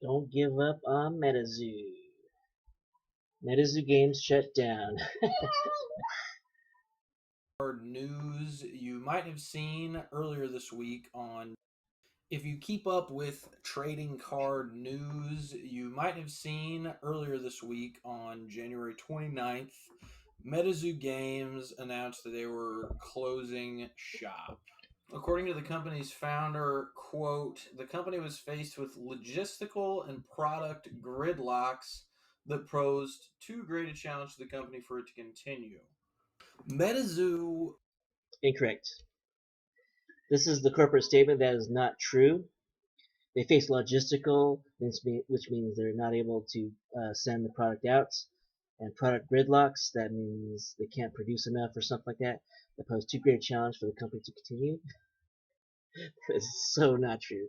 Don't give up on Metazoo. Metazoo games shut down. News you might have seen earlier this week on. If you keep up with trading card news, you might have seen earlier this week on January 29th, Metazoo Games announced that they were closing shop. According to the company's founder, quote, the company was faced with logistical and product gridlocks that posed too great a challenge to the company for it to continue. Metazoo. Incorrect. This is the corporate statement that is not true. They face logistical, which means they're not able to send the product out, and product gridlocks, that means they can't produce enough or something like that. That pose too great a challenge for the company to continue. It's so not true.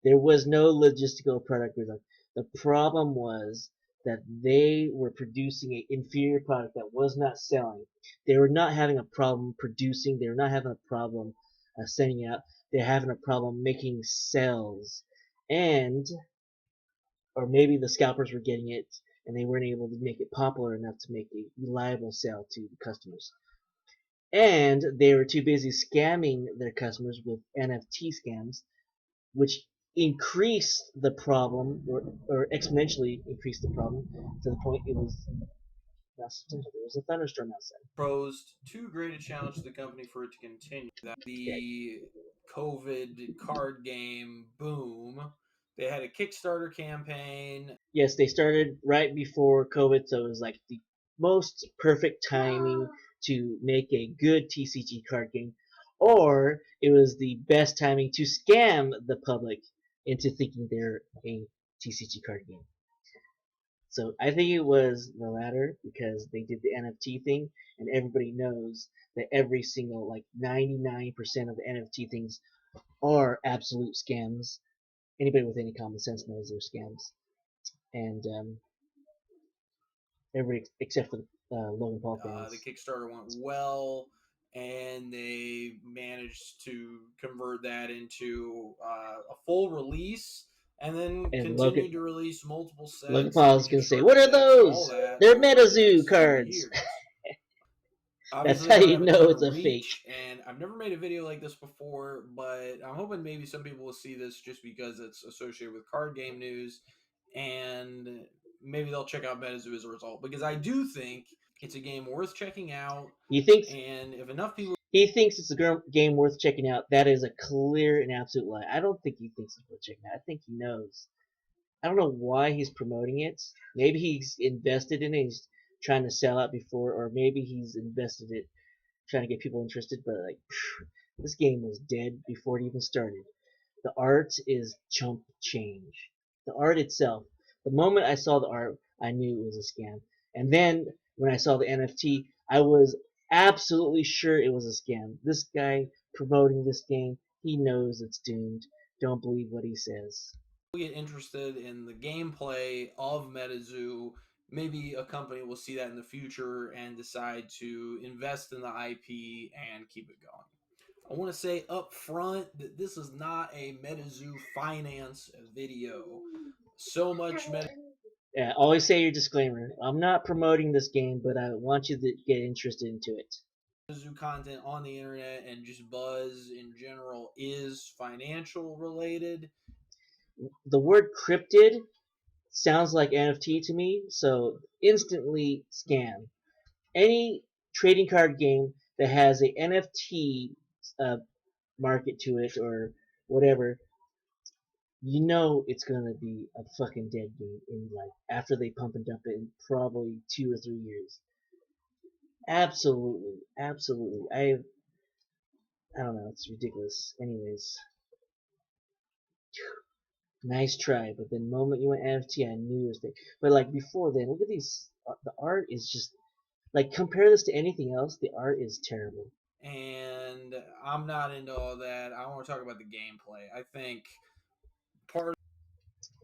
There was no logistical product gridlock. The problem was that they were producing an inferior product that was not selling. They were not having a problem producing. They were not having a problem sending out. They're having a problem making sales. And, or maybe the scalpers were getting it and they weren't able to make it popular enough to make a reliable sale to the customers. And they were too busy scamming their customers with NFT scams, which increased the problem, or exponentially increased the problem to the point it was there was a thunderstorm outside. Posed too great a challenge to the company for it to continue. That Yeah. the COVID card game boom. They had a Kickstarter campaign. Yes, they started right before COVID, so it was like the most perfect timing to make a good TCG card game, or it was the best timing to scam the public into thinking they're a TCG card game. So I think it was the latter because they did the NFT thing, and everybody knows that every single, like 99% of the NFT things are absolute scams. Anybody with any common sense knows they're scams. And everybody except for the Logan Paul The fans. Kickstarter went well, and they managed to convert that into a full release, and then And continued to release multiple Logan sets and Paul's gonna say, "What Kickstarter are sets and all those? that They're over the Metazoo next 2 cards." years. That's Obviously, how they don't you have a know ton it's of a fake. reach, and I've never made a video like this before, but I'm hoping maybe some people will see this just because it's associated with card game news, and maybe they'll check out Metazoo as a result, because I do think it's a game worth checking out, He thinks and if enough people. he thinks it's a game worth checking out. That is a clear and absolute lie. I don't think he thinks it's worth checking out. I think he knows. I don't know why he's promoting it. Maybe he's invested in it. He's trying to sell out before, or maybe he's invested it trying to get people interested. But like, this game was dead before it even started. The art is chump change. The art itself. The moment I saw the art, I knew it was a scam. And then when I saw the NFT, I was absolutely sure it was a scam. This guy promoting this game, he knows it's doomed. Don't believe what he says. Get interested in the gameplay of Metazoo, maybe a company will see that in the future and decide to invest in the IP and keep it going. I want to say up front that this is not a Metazoo finance video. So much Yeah, always say your disclaimer. I'm not promoting this game, but I want you to get interested into it. Metazoo content on the internet and just buzz in general is financial related. The word cryptid sounds like NFT to me, so instantly scam. Any trading card game that has a NFT uh, market to it or whatever, you know it's gonna be a fucking dead game in like after they pump and dump it in probably 2 or 3 years. Absolutely, absolutely. I don't know. It's ridiculous. Anyways, nice try, but the moment you went NFT, I knew it was fake. But like before then, look at these. The art is just like compare this to anything else. The art is terrible. And I'm not into all that. I want to talk about the gameplay. I think part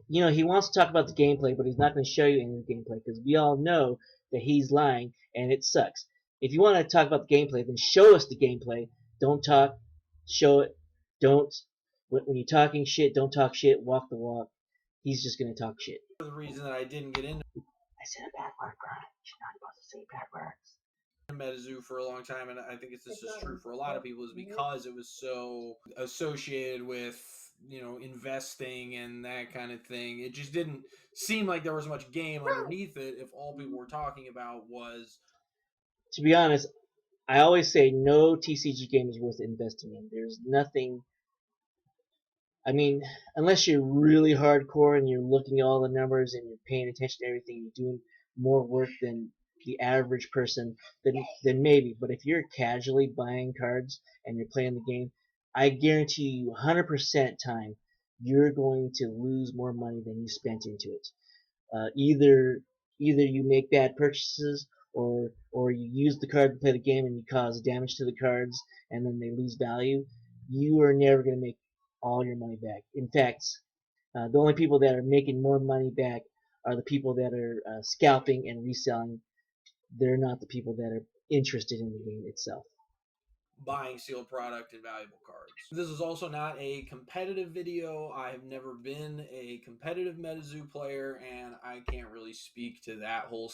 He wants to talk about the gameplay, but he's not going to show you any of the gameplay because we all know that he's lying and it sucks. If you want to talk about the gameplay, then show us the gameplay. Don't talk, show it. Don't when you're talking shit, don't talk shit. Walk the walk. he's just gonna talk shit. The reason that I didn't get into I said a bad word, Brian. You're not supposed to say bad words. Metazoo for a long time, and I think this is true for a lot of people, is because it was so associated with investing and that kind of thing. It just didn't seem like there was much game underneath it if all people were talking about was. To be honest, I always say no TCG game is worth investing in. There's nothing. I mean, unless you're really hardcore and you're looking at all the numbers and you're paying attention to everything, you're doing more work than the average person, then maybe. But if you're casually buying cards and you're playing the game, I guarantee you 100% time you're going to lose more money than you spent into it. Either you make bad purchases or you use the card to play the game and you cause damage to the cards and then they lose value. You are never going to make all your money back. In fact, the only people that are making more money back are the people that are scalping and reselling. They're not the people that are interested in the game itself. Buying sealed product and valuable cards. This is also not a competitive video. I have never been a competitive Metazoo player, and I can't really speak to that whole.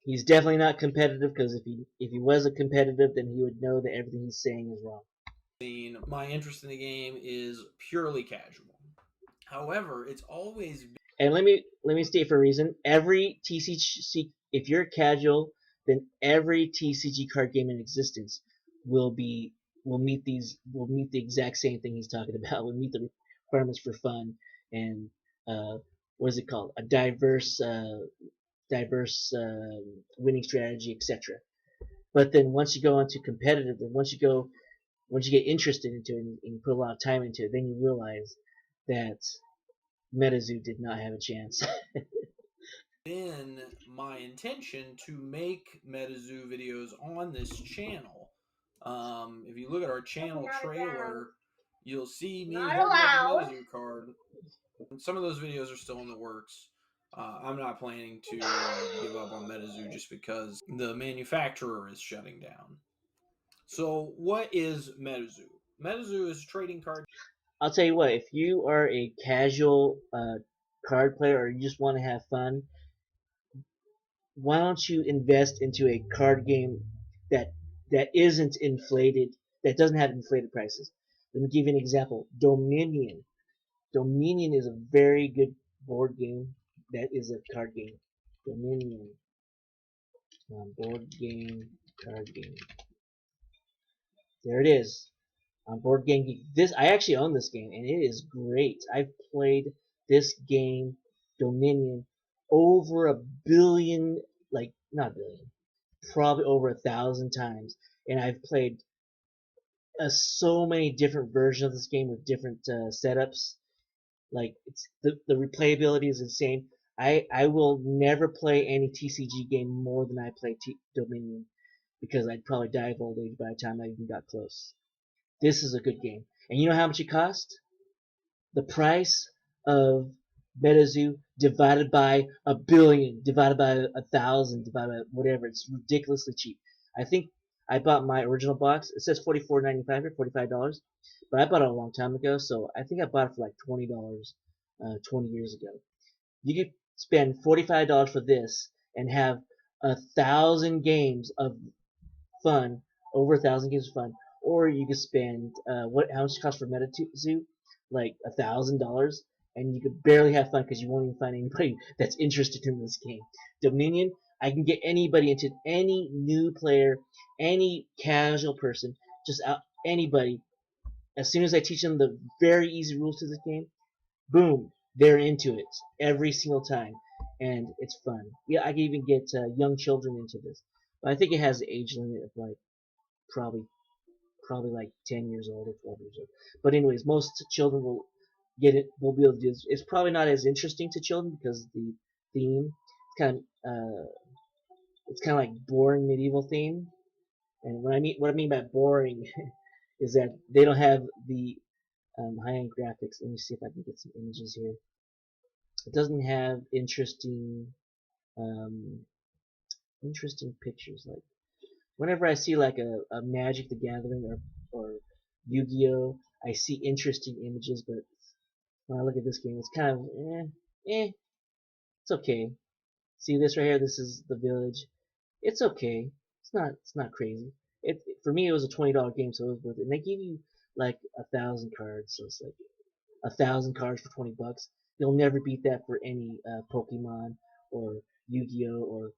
He's definitely not competitive because if he was a competitive, then he would know that everything he's saying is wrong. My interest in the game is purely casual. However, it's always been. And let me state for a reason. Every TCG, if you're casual, then every TCG card game in existence will meet the exact same thing he's talking about. Will meet the requirements for fun and what is it called? A diverse winning strategy, etc. But then once you go into competitive, and once you get interested into it and put a lot of time into it, then you realize that Metazoo did not have a chance. Been my intention to make Metazoo videos on this channel. If you look at our channel trailer, you'll see me holding up a Metazoo card. Some of those videos are still in the works. I'm not planning to give up on Metazoo just because the manufacturer is shutting down. So, what is Metazoo? Metazoo is a trading card. I'll tell you what, if you are a casual card player or you just want to have fun, why don't you invest into a card game that isn't inflated, that doesn't have inflated prices? Let me give you an example. Dominion. Dominion is a very good board game that is a card game. Dominion. Board game, card game. There it is. On Board Game Geek. This I actually own this game and it is great. I've played this game, Dominion, over a billion, like not a billion, probably over 1,000 times, and I've played so many different versions of this game with different setups. Like it's the replayability is insane. I will never play any TCG game more than I play Dominion because I'd probably die of old age by the time I even got close. This is a good game. And you know how much it cost? The price of Metazoo divided by a billion, divided by 1,000, divided by whatever. It's ridiculously cheap. I think I bought my original box. It says $44.95 here, $45, but I bought it a long time ago, so I think I bought it for like $20, 20 years ago. You could spend $45 for this and have 1,000 games of fun, over 1,000 games of fun, or you could spend how much it costs for Metazoo? Like $1,000, and you could barely have fun because you won't even find anybody that's interested in this game. Dominion, I can get anybody into any new player, any casual person, just anybody. As soon as I teach them the very easy rules to this game, boom, they're into it every single time, and it's fun. Yeah, I can even get young children into this. But I think it has an age limit of like probably like 10 years old or 12 years old. But anyways, most children will get it. Will be able to do this. It's probably not as interesting to children because the theme it's kind of like boring medieval theme. And what I mean by boring is that they don't have the high-end graphics. Let me see if I can get some images here. It doesn't have um, interesting pictures. Like whenever I see like a Magic the Gathering or Yu-Gi-Oh, I see interesting images, but When I look at this game, it's kind of it's okay. See this right here? This is the village. It's okay. It's not crazy. It for me it was a $20 game, so it was worth it. And they give you like 1,000 cards, so it's like 1,000 cards for $20. You'll never beat that for any Pokemon or Yu-Gi-Oh or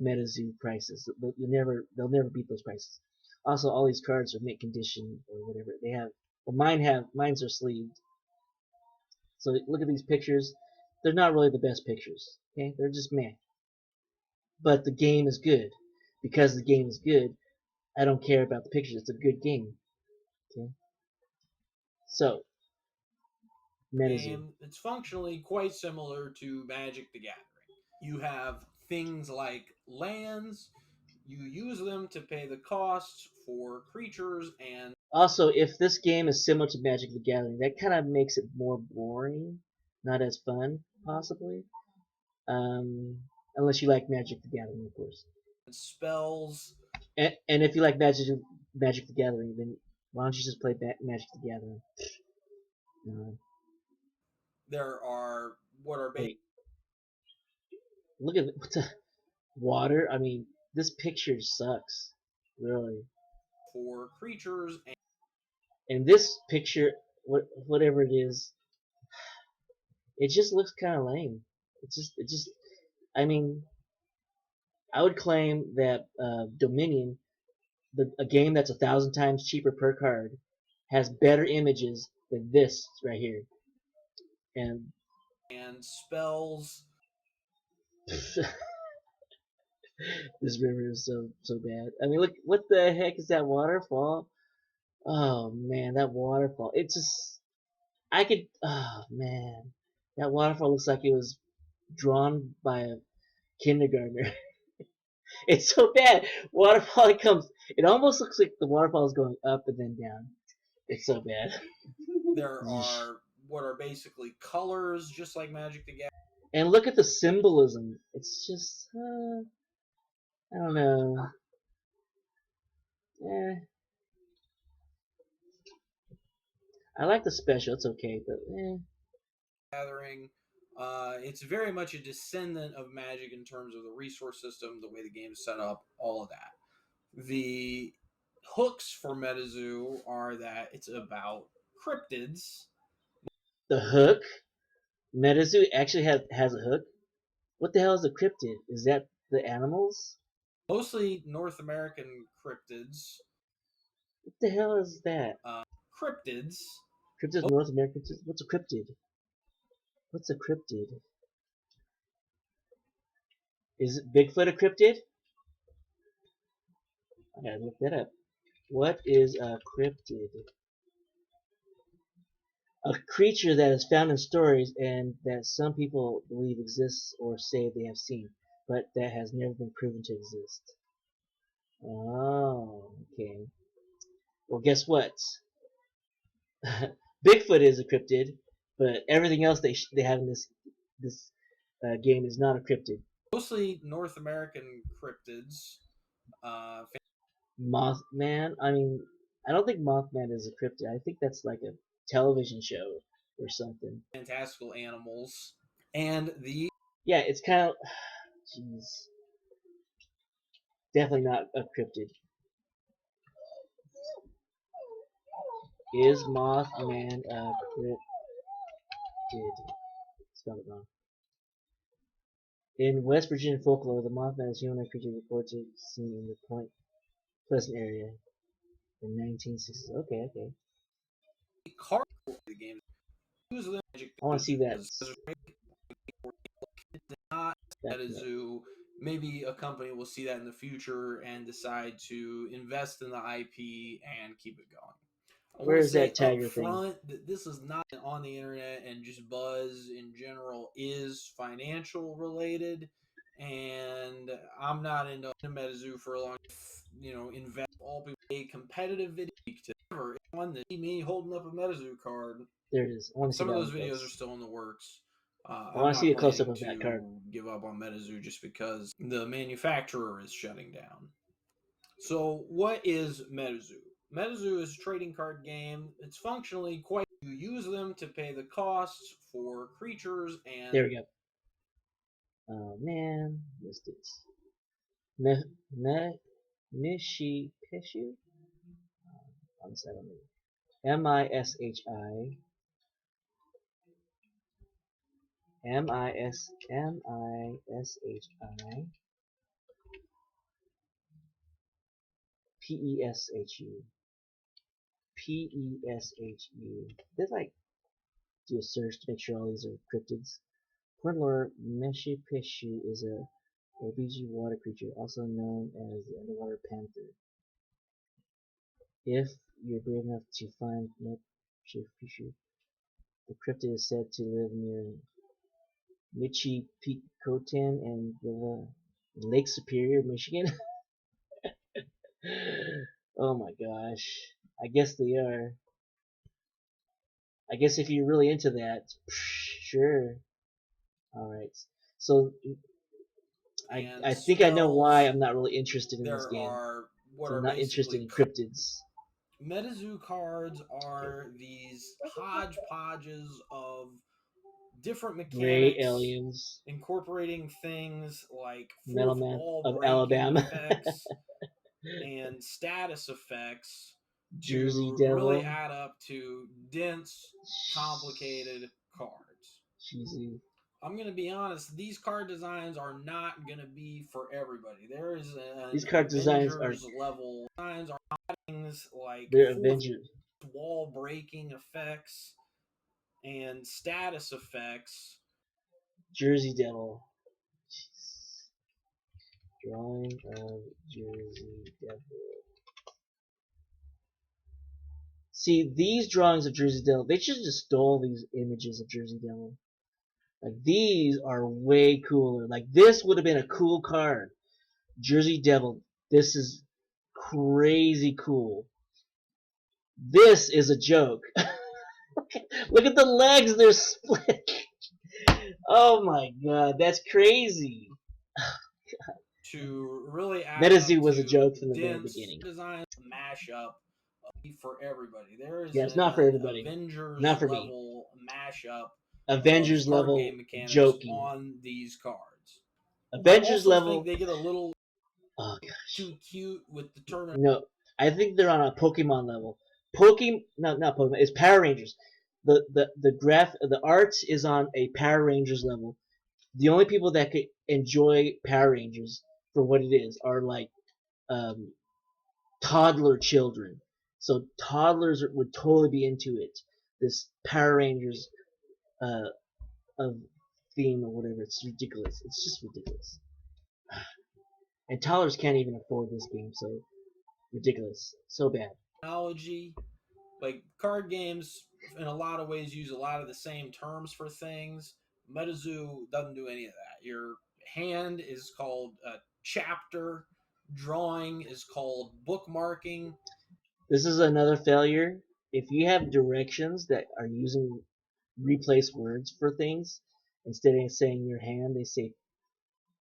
Metazoo prices. They'll never beat those prices. Also, all these cards are mint condition or whatever. They have. Well, mine's are sleeved. So look at these pictures. They're not really the best pictures. Okay, they're just meh. But the game is good. Because the game is good, I don't care about the pictures. It's a good game. Okay. So, Metazoo. Game, it's functionally quite similar to Magic the Gathering. You have things like lands, you use them to pay the costs for creatures, and Also, if this game is similar to Magic the Gathering, that kind of makes it more boring, not as fun, possibly. Unless you like Magic the Gathering, of course. spells. And if you like Magic the Gathering, then why don't you just play Magic the Gathering? Uh, There are what are wait, look at what the water. I mean, this picture sucks, really. for creatures, And this picture, whatever it is, it just looks kind of lame. It just. I mean, I would claim that Dominion, a game that's 1,000 times cheaper per card, has better images than this right here. And and spells. this river is so bad. I mean, look, what the heck is that waterfall? Oh man, that waterfall. It just, I could. Oh man, that waterfall looks like it was drawn by a kindergartner. It's so bad. Waterfall it comes. It almost looks like the waterfall is going up and then down. It's so bad. There are what are basically colors, just like Magic the Gathering. And look at the symbolism. It's just, I don't know. Eh, I like the special. It's okay, but Gathering. It's very much a descendant of Magic in terms of the resource system, the way the game is set up, all of that. The hooks for Metazoo are that it's about cryptids. the hook. Metazoo actually has a hook. What the hell is a cryptid? Is that the animals? Mostly North American cryptids. What the hell is that? Cryptids. Cryptids North American. What's a cryptid? What's a cryptid? Is it Bigfoot a cryptid? I gotta look that up. What is a cryptid? A creature that is found in stories and that some people believe exists or say they have seen, but that has never been proven to exist. Oh, okay. Well, guess what? Bigfoot is a cryptid, but everything else they have in this game is not a cryptid. Mostly North American cryptids. Mothman. I mean, I don't think Mothman is a cryptid. I think that's like a television show or something. Fantastical animals. And the Yeah, it's kind of. Jeez. Definitely not a cryptid. Is Mothman a cryptid? Spelled it wrong. In West Virginia folklore, the Mothman is a humanoid creature reported to be seen in the Point Pleasant area in 1960s. Okay, okay. card of the game use the Magic I want to see that. not that at a zoo. Maybe a company will see that in the future and decide to invest in the IP and keep it going. I Where want to is say that up tiger thing? front that this is not on the internet, and just buzz in general is financial related. And I'm not into Metazoo for a long, invest all people a competitive video to ever one that see me holding up a Metazoo card. There it is. I want to see Some of that those one videos are close. still in the works. I I'm want to see not a close up planning of that card. to give up on Metazoo just because the manufacturer is shutting down. So, what is Metazoo? Metazoo is a trading card game. It's functionally quite You use them to pay the costs for creatures and There we go. Oh man, missed it. Me, me, Mishi Pishu? One second. M-I-S-H-I. M-I-S-H-I. P-E-S-H-U. P-E-S-H-U. Did like do a search to make sure all these are cryptids. Portler Meshipishu is a OBG water creature, also known as the underwater panther. If you're brave enough to find Meshipishu, the cryptid is said to live near Michipicoten and Lake Superior, Michigan. Oh my gosh. I guess they are. I guess if you're really into that, sure. Alright. So I think I know why spells. I'm not really interested in this There game. are what So I'm are not interested basically in cryptids. Metazoo cards Okay. are these hodgepodges of different Gray mechanics, aliens. incorporating things like Metal fourth Man wall of breaking Alabama. effects and status effects Jersey to really Devil. add up to dense, complicated cards. Cheesy. I'm going to be honest, these card designs are not going to be for everybody. There is These an card designs are Avengers level designs are things like they're fourth Avengers. wall breaking effects and status effects. Jersey Devil. Jeez. Drawing of Jersey Devil. See, these drawings of Jersey Devil, they should have just stole these images of Jersey Devil. Like, these are way cooler. Like, this would have been a cool card. Jersey Devil. This is crazy cool. This is a joke. Look at the legs, they're split. Oh my god, that's crazy. To really add Metazoo up was a to joke from the very dense beginning. design mashup for everybody. There is Yeah, it's not for an everybody. Avengers Not for me. level mashup of Avengers card level game mechanics joking. on these cards. I Avengers also think level. they get a little Oh gosh. too cute with the tournament. No, I think they're on a Pokemon level. Pokemon, no, not Pokemon. It's Power Rangers. The art is on a Power Rangers level. The only people that could enjoy Power Rangers for what it is are like um, toddler children. So toddlers would totally be into it. This Power Rangers uh, of theme or whatever. It's ridiculous. It's just ridiculous. And toddlers can't even afford this game, so ridiculous. So bad. Technology. Like card games, in a lot of ways, use a lot of the same terms for things. Metazoo doesn't do any of that. Your hand is called a chapter. Drawing is called bookmarking. This is another failure. If you have directions that are using replace words for things, instead of saying your hand, they say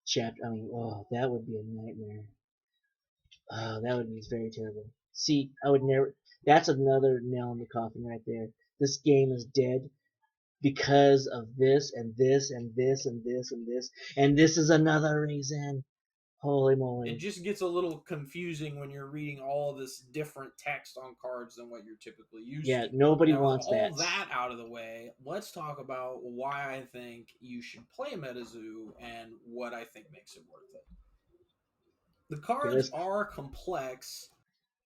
chapter. I mean, oh, that would be a nightmare. Oh, that would be very terrible. See, I would never. That's another nail in the coffin right there. This game is dead because of this and this and this and this and this, and this is another reason. Holy It moly! just gets a little confusing when you're reading all this different text on cards than what you're typically used Yeah, to. nobody Now, with wants all that. that out of the way, let's talk about why I think you should play Metazoo and what I think makes it worth it. The Okay, cards are complex.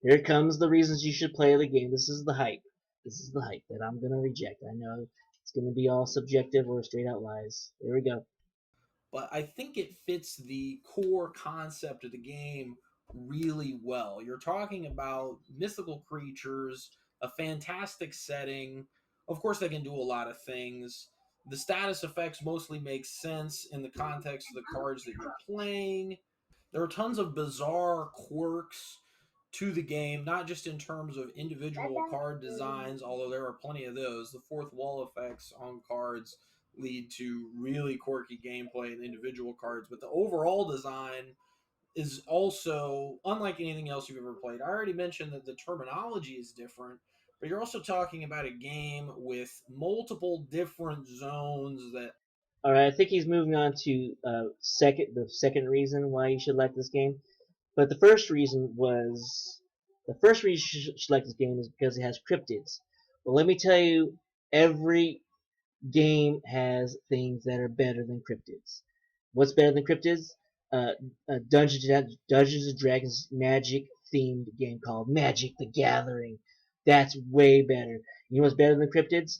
here comes the reasons you should play the game. This is the hype. This is the hype that I'm gonna reject. I know it's gonna be all subjective or straight out lies. There we go. But I think it fits the core concept of the game really well. You're talking about mythical creatures, a fantastic setting. Of course, they can do a lot of things. The status effects mostly make sense in the context of the cards that you're playing. There are tons of bizarre quirks to the game, not just in terms of individual card designs, although there are plenty of those. The fourth wall effects on cards lead to really quirky gameplay in individual cards, but the overall design is also unlike anything else you've ever played. I already mentioned that the terminology is different, but you're also talking about a game with multiple different zones that. All right, I think he's moving on to the second reason why you should like this game. But the first reason you should like this game is because it has cryptids. Well, let me tell you, every game has things that are better than cryptids. What's better than cryptids? Uh, a Dungeons and Dragons magic themed game called Magic the Gathering. That's way better. You know what's better than cryptids?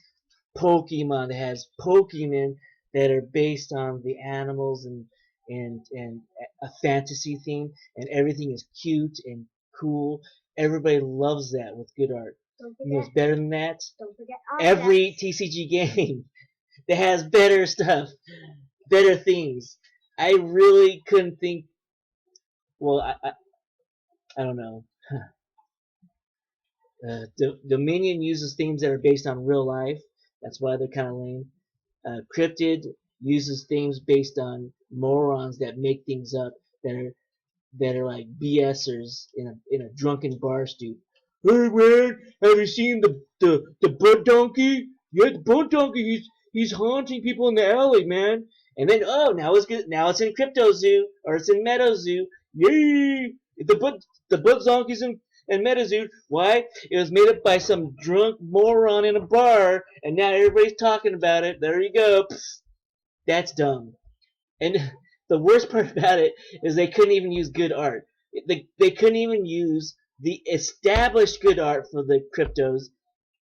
Pokemon that has Pokemon that are based on the animals and a fantasy theme, and everything is cute and cool. Everybody loves that with good art. You know what's better than that? Every TCG game that has better stuff, better things. I really couldn't think. Well, I don't know. Dominion uses themes that are based on real life. That's why they're kind of lame. Cryptid uses themes based on morons that make things up that are like BSers in a drunken bar stoop. Hey man, have you seen the butt donkey? Yeah, the butt donkey. He's haunting people in the alley, man. And then now it's in Crypto Zoo or it's in Metazoo. Yay! The butt donkey's in Metazoo. Why? It was made up by some drunk moron in a bar, and now everybody's talking about it. There you go. Psst, that's dumb. And the worst part about it is they couldn't even use good art. They couldn't even use the established good art for the cryptos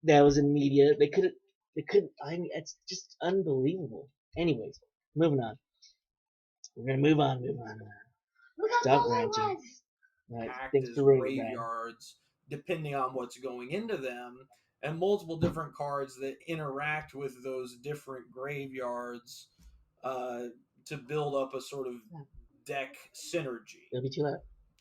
that was in media. They couldn't. They couldn't. I mean, it's just unbelievable. Anyways, moving on. We're gonna move on. Move on. Stop ranting. All right. Act Thanks as for ruining it, Brian. graveyards depending on what's going into them, and multiple different cards that interact with those different graveyards uh, to build up a sort of deck synergy. It'll be too loud.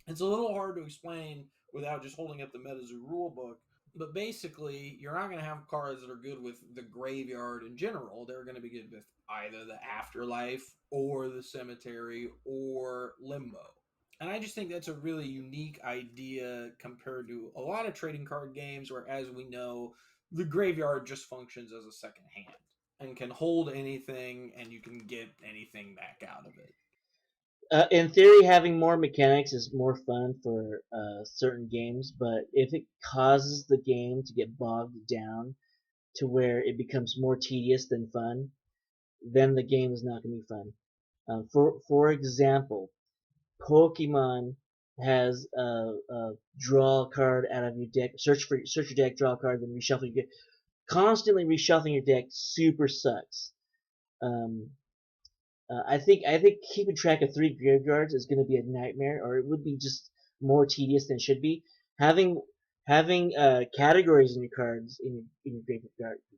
It's a little hard to explain without just holding up the Metazoo rulebook, but basically, you're not going to have cards that are good with the graveyard in general. They're going to be good with either the afterlife or the cemetery or limbo. And I just think that's a really unique idea compared to a lot of trading card games where, as we know, the graveyard just functions as a second hand and can hold anything and you can get anything back out of it. In theory, having more mechanics is more fun for certain games, but if it causes the game to get bogged down to where it becomes more tedious than fun, then the game is not going to be fun. For example, Pokemon has a draw a card out of your deck, search your deck, draw a card, then reshuffle your deck. Constantly reshuffling your deck super sucks. Um, I think keeping track of three graveyards is going to be a nightmare, or it would be just more tedious than it should be. Having having categories in your cards in your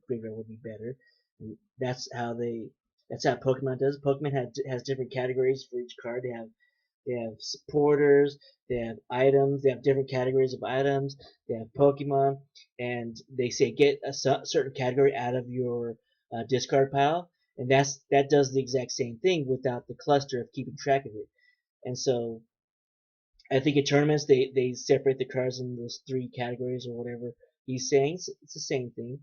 graveyard would be better. And that's how Pokemon does. Pokemon has different categories for each card. They have supporters, they have items, they have different categories of items, they have Pokemon, and they say get a certain category out of your discard pile, and that does the exact same thing without the cluster of keeping track of it. And so I think in tournaments they separate the cards in those three categories or whatever he's saying. It's the same thing,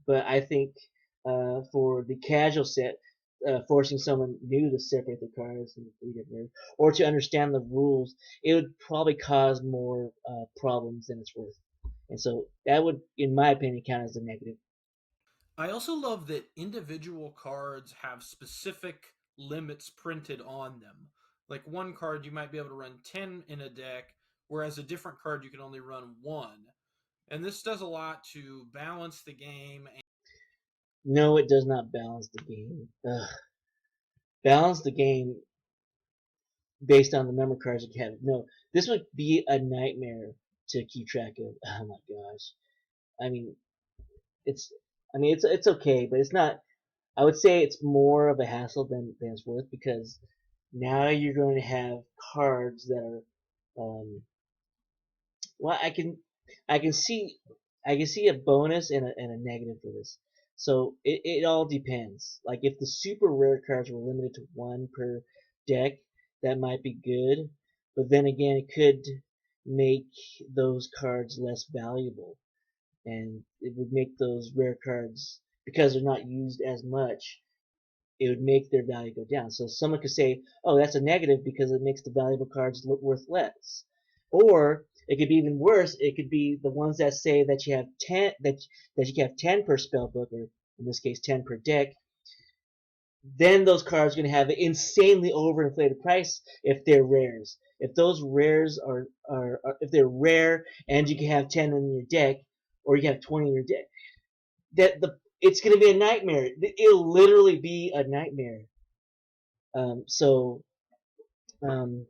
but I think for the casual set, forcing someone new to separate the cards in three different areas, or to understand the rules, it would probably cause more problems than it's worth. And so that would, in my opinion, count as a negative. I also love that individual cards have specific limits printed on them. Like one card, you might be able to run 10 in a deck, whereas a different card, you can only run one. And this does a lot to balance the game. No, it does not balance the game. Ugh. Balance the game based on the number of cards you have. No, this would be a nightmare to keep track of. Oh my gosh. I mean, it's it's okay, but it's not. I would say it's more of a hassle than it's worth because now you're going to have cards that are well, I can see I can see a bonus and a negative for this. So it all depends. Like if the super rare cards were limited to one per deck, that might be good. But then again, it could make those cards less valuable. and it would make those rare cards, because they're not used as much, it would make their value go down. So someone could say, oh, that's a negative because it makes the valuable cards look worth less. Or it could be even worse. It could be the ones that say that you have 10, that you can have 10 per spell book, or in this case 10 per deck. Then those cards are going to have an insanely overinflated price if they're rares. If those rares are if they're rare and you can have 10 in your deck, or you have 20 in your deck, it's going to be a nightmare. It'll literally be a nightmare. So um,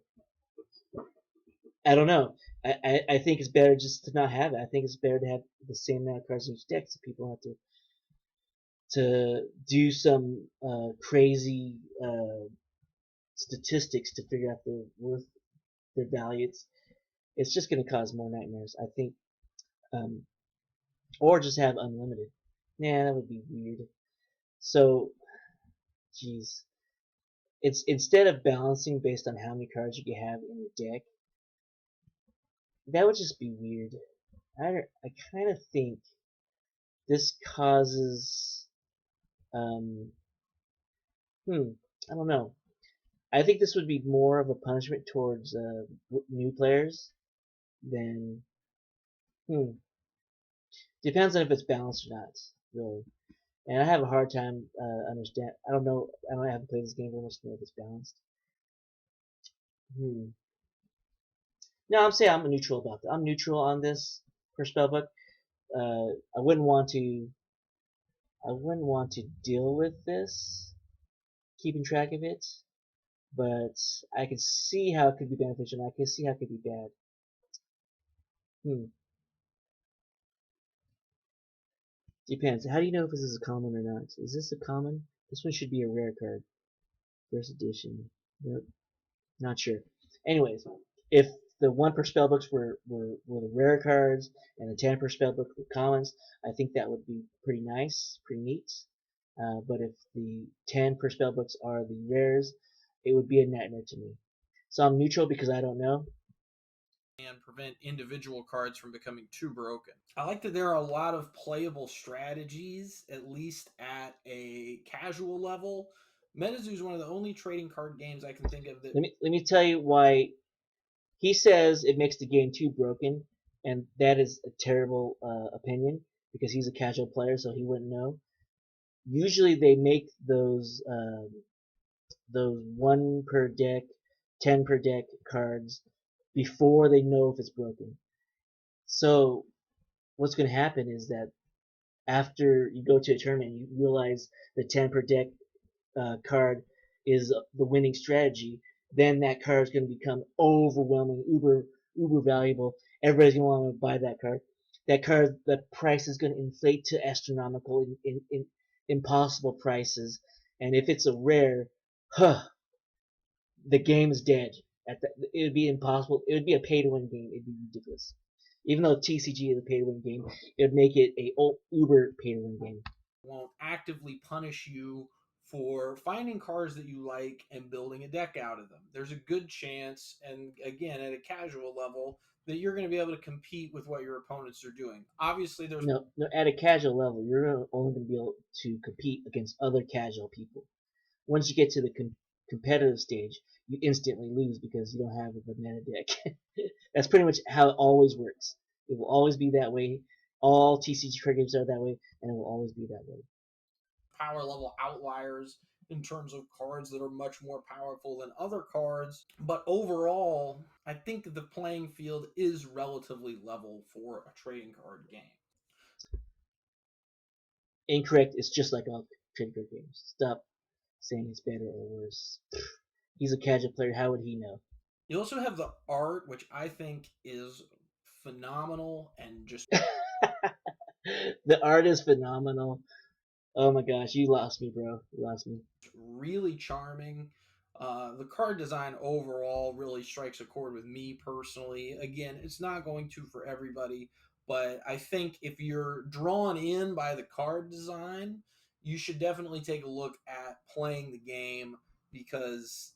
I don't know. I think it's better just to not have it. I think it's better to have the same amount of cards in each deck, so people have to do some crazy statistics to figure out their worth, their value. It's just going to cause more nightmares, I think. Um, or just have unlimited. Nah, that would be weird. So, geez, it's instead of balancing based on how many cards you can have in your deck, that would just be weird. I kind of think this causes, um, I don't know. I think this would be more of a punishment towards new players than, hmm, depends on if it's balanced or not, really. And I have a hard time understand. I don't know. I haven't played this game very much to know if it's balanced. Hmm. No, I'm saying I'm neutral about that. I'm neutral on this per spellbook. I wouldn't want to. I wouldn't want to deal with this, keeping track of it. But I can see how it could be beneficial, and I can see how it could be bad. Hmm. Depends. How do you know if this is a common or not? Is this a common? This one should be a rare card. First edition. Nope. Not sure. Anyways, if the 1 per spellbooks were the rare cards and the 10 per spellbook were commons, I think that would be pretty nice, pretty neat. But if the 10 per spellbooks are the rares, it would be a nightmare to me. So I'm neutral because I don't know. And prevent individual cards from becoming too broken. I like that there are a lot of playable strategies, at least at a casual level. Metazoo is one of the only trading card games I can think of that Let me tell you why he says it makes the game too broken, and that is a terrible opinion because he's a casual player, so he wouldn't know. Usually they make those 1 per deck, 10 per deck cards before they know if it's broken. So what's going to happen is that after you go to a tournament, you realize the 10 per deck card is the winning strategy. Then that card is going to become overwhelming, uber valuable. Everybody's going to want to buy that card. That card, the price is going to inflate to astronomical, impossible prices. And if it's a rare, huh, the game is dead. It would be impossible. It would be a pay-to-win game. It'd be ridiculous. Even though TCG is a pay-to-win game, it would make it a uber pay-to-win game. won't actively punish you for finding cards that you like and building a deck out of them. There's a good chance, and again, at a casual level, that you're going to be able to compete with what your opponents are doing. Obviously, there's No, no. At a casual level, you're only going to be able to compete against other casual people. Once you get to the competitive stage, you instantly lose because you don't have the meta deck. That's pretty much how it always works. It will always be that way. All TCG card games are that way, and it will always be that way. power level outliers in terms of cards that are much more powerful than other cards. But overall, I think the playing field is relatively level for a trading card game. Incorrect. It's just like all trading card games. Stop saying it's better or worse. He's a casual player. How would he know? You also have the art, which I think is phenomenal and just The art is phenomenal. Oh my gosh, you lost me, bro. You lost me. really charming. The card design overall really strikes a chord with me personally. Again, it's not going to for everybody, but I think if you're drawn in by the card design, you should definitely take a look at playing the game because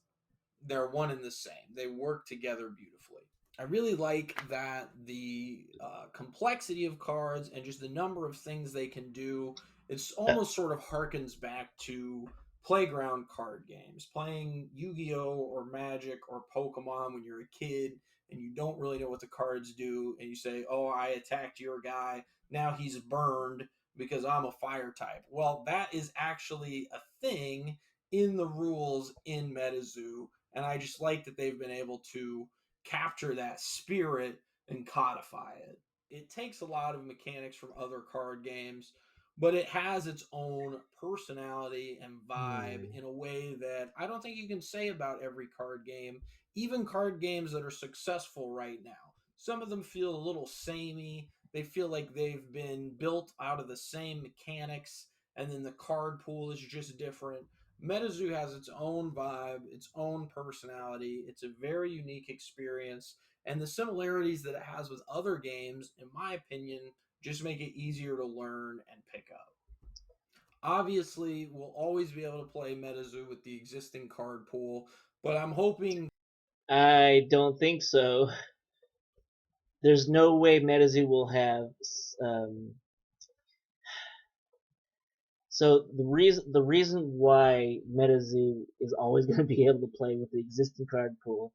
they're one and the same. They work together beautifully. I really like that the complexity of cards and just the number of things they can do. It's almost sort of harkens back to playground card games, playing Yu-Gi-Oh or Magic or Pokemon when you're a kid and you don't really know what the cards do, and you say, "Oh, I attacked your guy. Now he's burned because I'm a fire type." Well, that is actually a thing in the rules in Metazoo, and I just like that they've been able to capture that spirit and codify it. It takes a lot of mechanics from other card games, but it has its own personality and vibe Hmm. in a way that I don't think you can say about every card game, even card games that are successful right now. Some of them feel a little samey. They feel like they've been built out of the same mechanics, and then the card pool is just different. Metazoo has its own vibe, its own personality. It's a very unique experience, and the similarities that it has with other games, in my opinion, just make it easier to learn and pick up. Obviously, we'll always be able to play Metazoo with the existing card pool, but I'm hoping I don't think so. There's no way Metazoo will have. Um, so the reason why Metazoo is always going to be able to play with the existing card pool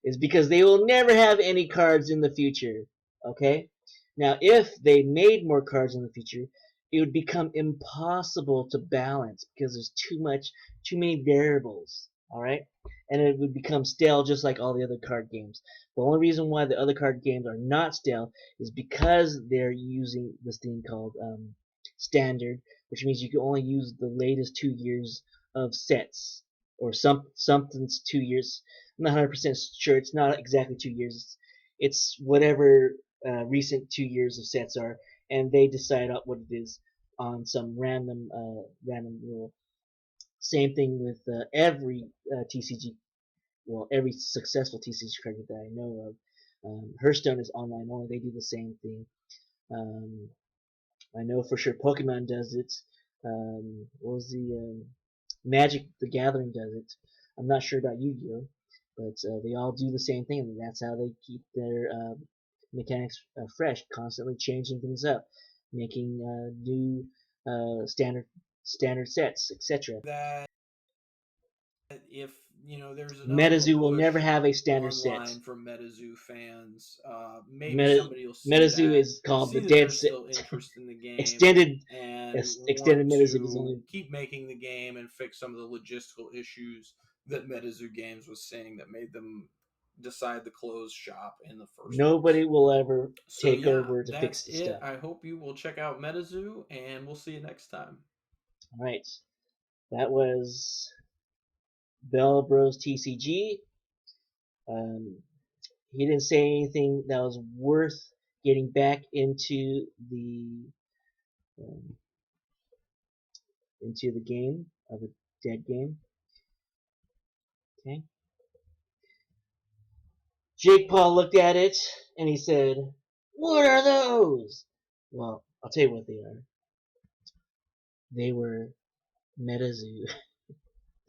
is because they will never have any cards in the future. Okay? Now, if they made more cards in the future, it would become impossible to balance because there's too many variables. All right? And it would become stale just like all the other card games. The only reason why the other card games are not stale is because they're using this thing called standard, which means you can only use the latest 2 years of sets or something's 2 years. I'm not 100% sure. It's not exactly 2 years. It's whatever recent 2 years of sets are, and they decide out what it is on some random rule. Same thing with every TCG. Well, every successful TCG card that I know of. Hearthstone is online only. They do the same thing. Um, I know for sure Pokemon does it. What was the Magic the Gathering does it. I'm not sure about Yu-Gi-Oh, but they all do the same thing, and that's how they keep their mechanics fresh, constantly changing things up, making new standard sets, etc. that if there's enough of a Metazoo will push never have a standard set. online from MetaZoo fans, maybe Meta, somebody will see Metazoo that, is called the see that dead there's set. still interest in the game, extended and want extended Metazoo is to only keep making the game and fix some of the logistical issues that MetaZoo Games was saying that made them decide to close shop in the first nobody place. will ever So take yeah, over to that's fix the it. stuff. I hope you will check out MetaZoo, and we'll see you next time. All right, that was Bell Bros TCG. Um, he didn't say anything that was worth getting back um, into the game of a dead game. Okay. Jake Paul looked at it and he said, "What are those?" Well, I'll tell you what they are. They were Metazoo,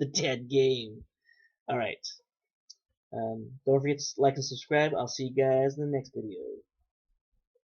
the dead game. All right. Don't forget to like and subscribe. I'll see you guys in the next video.